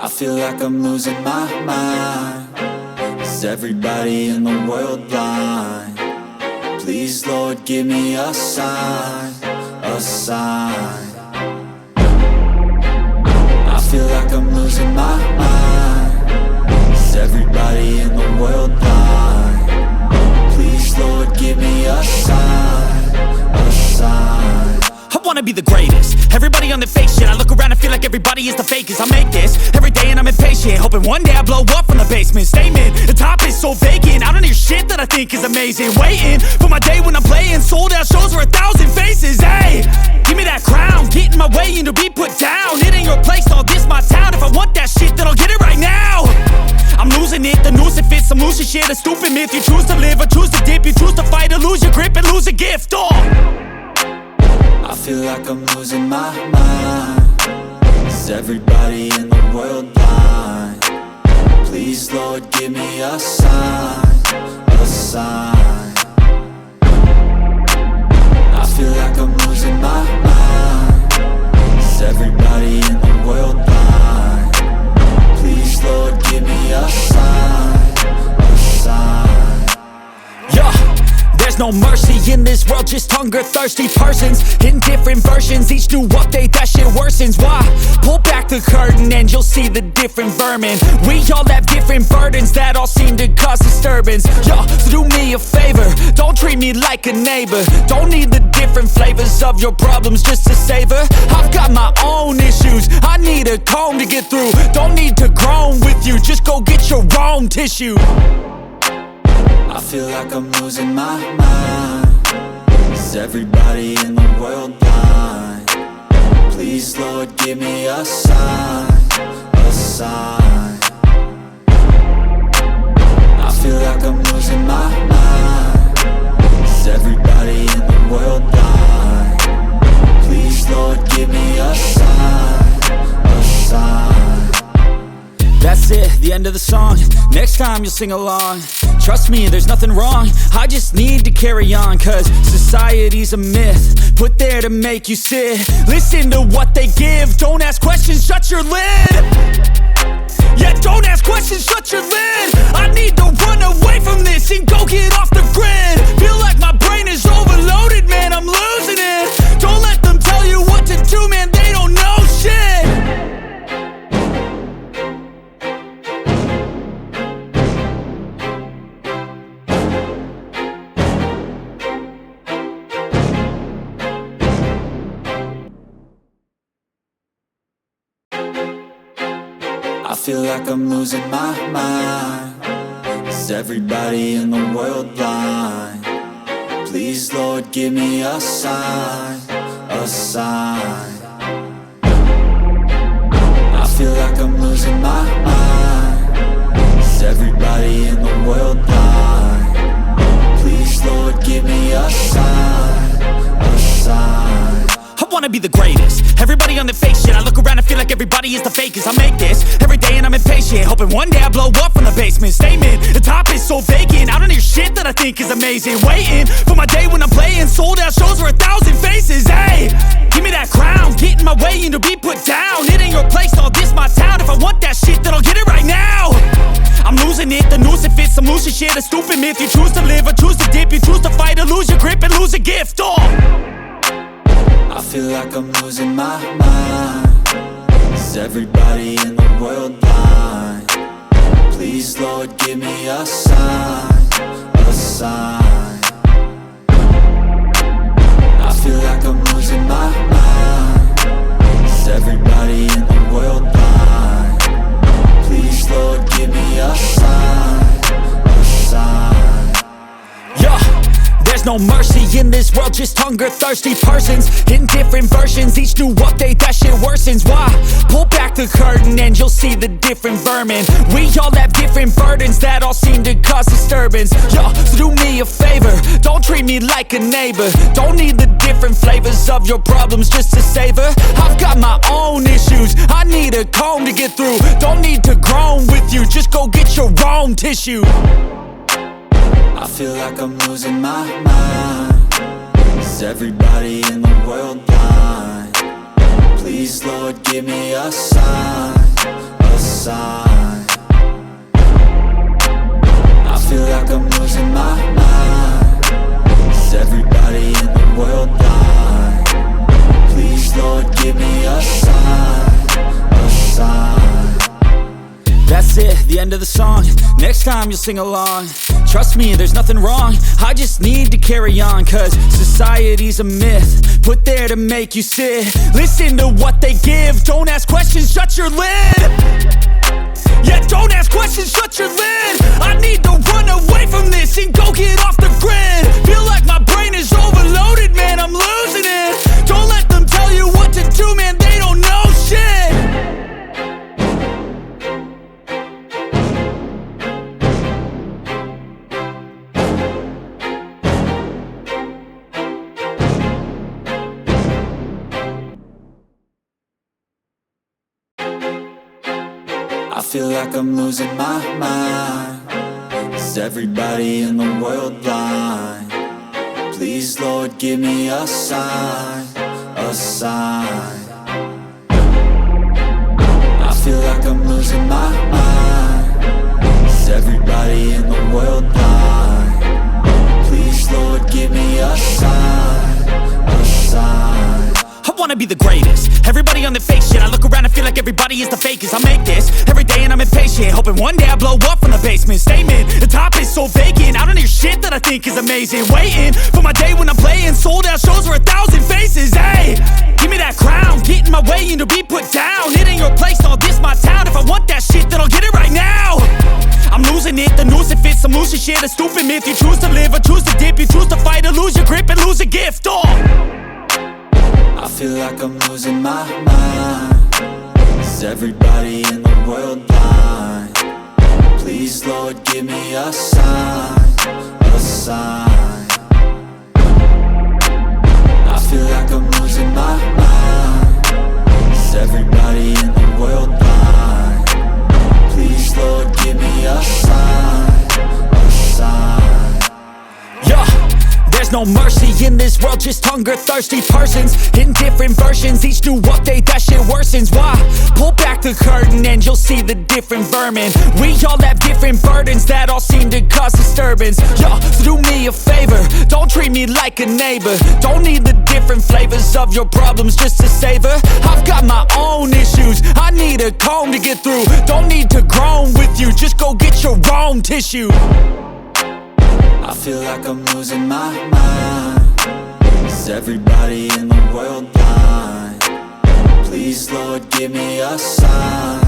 I feel like I'm losing my mind. Is everybody in the world blind? Please, Lord, give me a sign, a sign. I feel like I'm losing my mind. Is everybody in the world blind? Please, Lord, give me a sign, a sign. I wanna be the greatest. Everybody on the fake shit. I look around and feel like everybody is the fakest. I make this every day and I'm impatient, hoping one day I blow up from the basement. Statement, the top is so vacant. I don't hear shit that I think is amazing. Waiting for my day when I'm playing sold out shows for 1,000 faces. Hey, give me that crown, get in my way and to be put down. It ain't your place, all this my town. If I want that shit, then I'll get it right now. I'm losing it, the noose it fits. I'm losing shit, a stupid myth. You choose to live or choose to dip. You choose to fight or lose your grip and lose a gift. I feel like I'm losing my mind. Is everybody in the world blind? Please, Lord, give me a sign, a sign. I feel like I'm losing my mind. Is everybody in the world blind? Please, Lord, give me a sign, a sign. Yeah. There's no mercy in this world, just hunger-thirsty persons in different versions. Each new update, that shit worsens. Why? Pull back the curtain and you'll see the different vermin. We all have different burdens that all seem to cause disturbance. Yo, so do me a favor, don't treat me like a neighbor. Don't need the different flavors of your problems just to savor. I've got my own issues, I need a comb to get through. Don't need to groan with you, just go get your own tissue. I feel like I'm losing my mind. Is everybody in the world blind? Please, Lord, give me a sign, a sign. I feel like I'm losing my mind. Is everybody in the world blind? Please, Lord, give me a sign, a sign. That's it, the end of the song. Next time you'll sing along. Trust me, there's nothing wrong. I just need to carry on, cause society's a myth put there to make you sit. Listen to what they give. Don't ask questions, shut your lid. Yeah, don't ask questions, shut your lid. I need to run away from this and go get off the grid. Feel like my brain is overloaded, man, I'm losing it. Don't let them tell you what to do, man, they don't know shit. I feel like I'm losing my mind. Is everybody in the world blind? Please, Lord, give me a sign, a sign. I feel like I'm losing my mind. Is everybody in the world blind? Please, Lord, give me a sign, a sign. I wanna be the greatest. Everybody on the fake shit. I look around and feel like everybody is the fakest. I make this every day and I'm impatient, hoping one day I blow up from the basement. Statement, the top is so vacant. I don't hear shit that I think is amazing. Waiting for my day when I'm playing sold out shows for 1,000 faces. Hey, give me that crown, get in my way and to be put down. It ain't your place, all this my town. If I want that shit, then I'll get it right now. I'm losing it, the noose it fits. I'm losing shit, a stupid myth. You choose to live or choose to dip. You choose to fight or lose your grip and lose a gift. I feel like I'm losing my mind. Is everybody in the world blind? Please, Lord, give me a sign, a sign. I feel like I'm losing my mind. Is everybody in the world blind? Please, Lord, give me a sign, a sign. Yeah. There's no mercy in this world, just hunger-thirsty persons in different versions. Each new update, that shit worsens. Why? Pull back the curtain and you'll see the different vermin. We all have different burdens that all seem to cause disturbance. Yo, so do me a favor, don't treat me like a neighbor. Don't need the different flavors of your problems just to savor. I've got my own issues, I need a comb to get through. Don't need to groan with you, just go get your own tissue. I feel like I'm losing my mind. Is everybody in the world blind? Please, Lord, give me a sign, a sign. sign. I feel like I'm losing my mind. Is everybody in the world blind? Please, Lord, give me a sign, a sign. That's it, the end of the song. Next time you'll sing along. Trust me, there's nothing wrong. I just need to carry on, cause society's a myth, put there to make you sit. Listen to what they give. Don't ask questions, shut your lid. Yeah, don't ask questions, shut your lid. I need to run away from this and go get off the grid. Feel like my brain is overloaded, man, I'm losing it. Don't let them tell you what to do, man, they don't know shit. I feel like I'm losing my mind. Is everybody in the world blind? Please, Lord, give me a sign, a sign. I feel like I'm losing my mind. Is everybody in the world blind? Please, Lord, give me a sign, a sign. I wanna be the greatest. Everybody on the fake shit. I look around and feel like everybody is the fakest. I make this every day and I'm impatient, hoping one day I blow up from the basement. Statement, the top is so vacant. I don't hear shit that I think is amazing. Waiting for my day when I'm playing sold out shows for 1,000 faces. Hey, give me that crown, get in my way and to be put down. It ain't your place, all this my town. If I want that shit, then I'll get it right now. I'm losing it, the noose it fits. I'm losing shit, a stupid myth. You choose to live or choose to dip. You choose to fight or lose your grip and lose a gift. I feel like I'm losing my mind. Is everybody in the world blind? Please, Lord, give me a sign, a sign. I feel like I'm losing my mind. Is everybody in the world blind? Please, Lord, give me a sign, a sign. Yeah, there's no mercy in this world, just hunger-thirsty persons in different versions. Each new update, that shit worsens. Why? Pull back the curtain and you'll see the different vermin. We all have different burdens that all seem to cause disturbance. Yo, so do me a favor, don't treat me like a neighbor. Don't need the different flavors of your problems just to savor. I've got my own issues, I need a comb to get through. Don't need to groan with you, just go get your own tissue. I feel like I'm losing my mind. Is everybody in the world blind? Please, Lord, give me a sign,